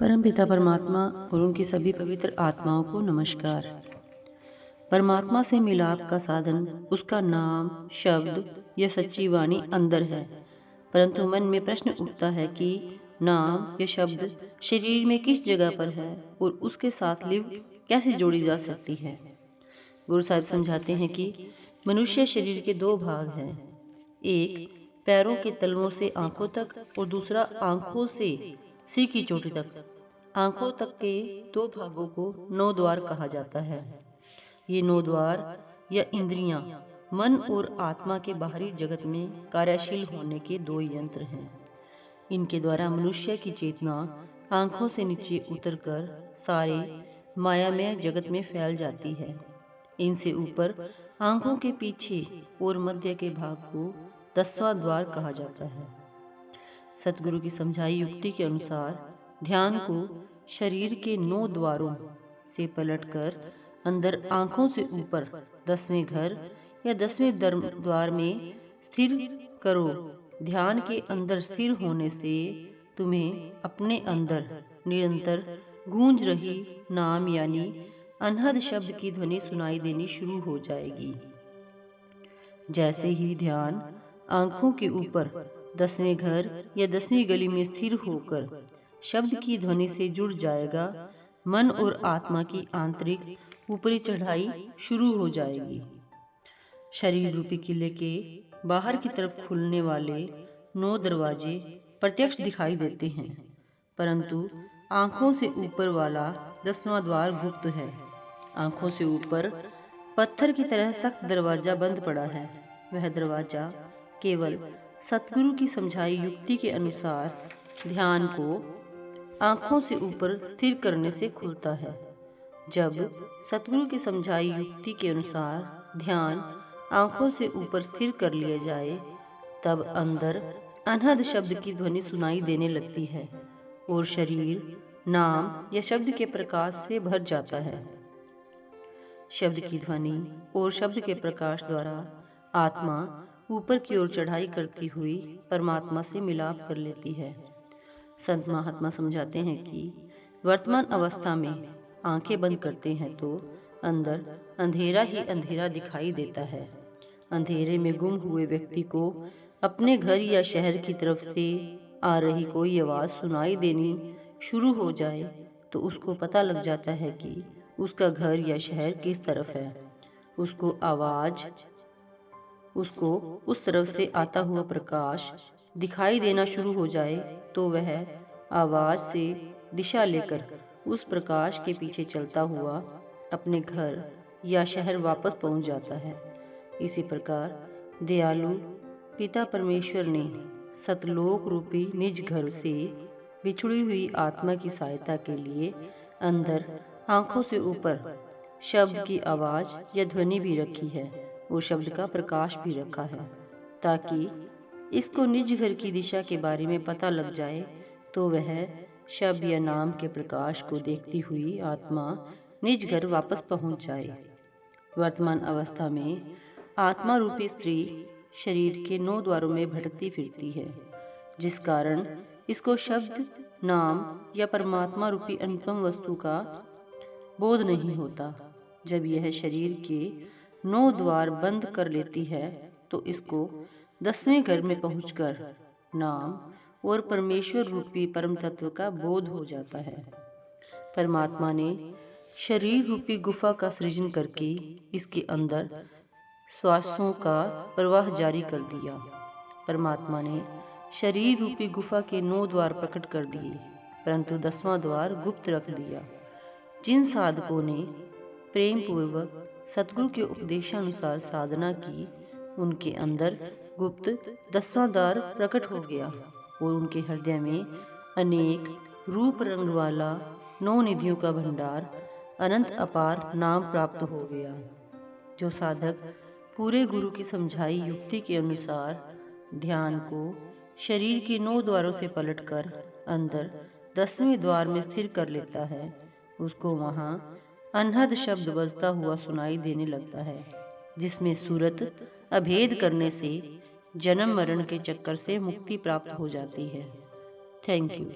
परमपिता परमात्मा और उनकी सभी पवित्र आत्माओं को नमस्कार। परमात्मा से मिलाप का साधन उसका नाम, शब्द या सच्ची वाणी अंदर है, परंतु मन में प्रश्न उठता है कि नाम या शब्द शरीर में किस जगह पर है और उसके साथ लिव कैसे जोड़ी जा सकती है। गुरु साहिब समझाते हैं कि मनुष्य शरीर के दो भाग हैं, एक पैरों के तलवों से आंखों तक और दूसरा आंखों से सिर की चोटी तक। आंखों तक के दो भागों को नौ द्वार कहा जाता है। ये नौ द्वार या इंद्रियां मन और आत्मा के बाहरी जगत में कार्यशील होने के दो यंत्र हैं। इनके द्वारा मनुष्य की चेतना आंखों से नीचे उतरकर सारे मायामय जगत में फैल जाती है। इनसे ऊपर आंखों के पीछे और मध्य के भाग को 10वां द्वार कहा जाता है। सतगुरु की समझाई युक्ति के अनुसार ध्यान को शरीर के 9 द्वारों से पलटकर अंदर आंखों से ऊपर 10वें घर या 10वें द्वार में स्थिर करो। ध्यान के अंदर स्थिर होने से तुम्हें अपने अंदर निरंतर गूंज रही नाम यानी अनहद शब्द की ध्वनि सुनाई देनी शुरू हो जाएगी। जैसे ही ध्यान आंखों के ऊपर 10वें घर या 10वीं गली में स्थिर होकर शब्द की ध्वनि से जुड़ जाएगा, मन और आत्मा की आंतरिक ऊपरी चढ़ाई शुरू हो जाएगी। शरीर रूपी किले के बाहर की तरफ खुलने वाले 9 दरवाजे प्रत्यक्ष दिखाई देते हैं, परंतु आंखों से ऊपर वाला 10वां द्वार गुप्त है। आंखों से ऊपर पत्थर की तरह सख्त दरवाजा बंद पड़ा है। वह दरवाजा केवल सतगुरु की समझाई युक्ति के अनुसार ध्यान को आंखों से ऊपर स्थिर करने से खुलता है। जब सतगुरु की समझाई युक्ति के अनुसार ध्यान आंखों से ऊपर स्थिर कर लिया जाए, तब अंदर अनहद शब्द की ध्वनि सुनाई देने लगती है और शरीर नाम या शब्द के प्रकाश से भर जाता है। शब्द की ध्वनि और शब्द के प्रकाश द्वारा आत्मा ऊपर की ओर चढ़ाई करती हुई परमात्मा से मिलाप कर लेती है। संत महात्मा समझाते हैं कि वर्तमान अवस्था में आंखें बंद करते हैं तो अंदर अंधेरा ही अंधेरा दिखाई देता है। अंधेरे में गुम हुए व्यक्ति को अपने घर या शहर की तरफ से आ रही कोई आवाज़ सुनाई देनी शुरू हो जाए तो उसको पता लग जाता है कि उसका घर या शहर किस तरफ है। उसको उस तरफ से आता हुआ प्रकाश दिखाई देना शुरू हो जाए तो वह आवाज से दिशा लेकर उस प्रकाश के पीछे चलता हुआ अपने घर या शहर वापस पहुंच जाता है। इसी प्रकार दयालु पिता परमेश्वर ने सतलोक रूपी निज घर से बिछड़ी हुई आत्मा की सहायता के लिए अंदर आंखों से ऊपर शब्द की आवाज या ध्वनि भी रखी है और शब्द का प्रकाश भी रखा है, ताकि इसको निज घर की दिशा के बारे में पता लग जाए तो वह शब्द या नाम के प्रकाश को देखती हुई आत्मा निज घर वापस पहुंच जाए। वर्तमान अवस्था में आत्मा रूपी स्त्री शरीर के 9 द्वारों में भटकती फिरती है, जिस कारण इसको शब्द, नाम या परमात्मा रूपी अनुपम वस्तु का बोध नहीं होता। जब यह शरीर के 9 द्वार बंद कर लेती है तो इसको 10वें घर में पहुंचकर नाम और परमेश्वर रूपी परम तत्व का बोध हो जाता है। परमात्मा ने शरीर रूपी गुफा का सृजन करके इसके अंदर श्वासों का प्रवाह जारी कर दिया। परमात्मा ने शरीर रूपी गुफा के 9 द्वार प्रकट कर दिए, परंतु 10वां द्वार गुप्त रख दिया। जिन साधकों ने प्रेम पूर्वक सतगुरु के उपदेशानुसार साधना की, उनके अंदर गुप्त 10वां द्वार प्रकट हो गया और उनके हृदय में अनेक रूप रंग वाला 9 निधियों का भंडार अनंत अपार नाम प्राप्त हो गया। जो साधक पूरे गुरु की समझाई युक्ति के अनुसार ध्यान को शरीर के 9 द्वारों से पलटकर अंदर 10वें द्वार में स्थिर कर लेता है, उसको वहाँ अनहद शब्द बजता हुआ सुनाई देने लगता है, जिसमें सूरत अभेद करने से जन्म मरण के चक्कर से मुक्ति प्राप्त हो जाती है। Thank you.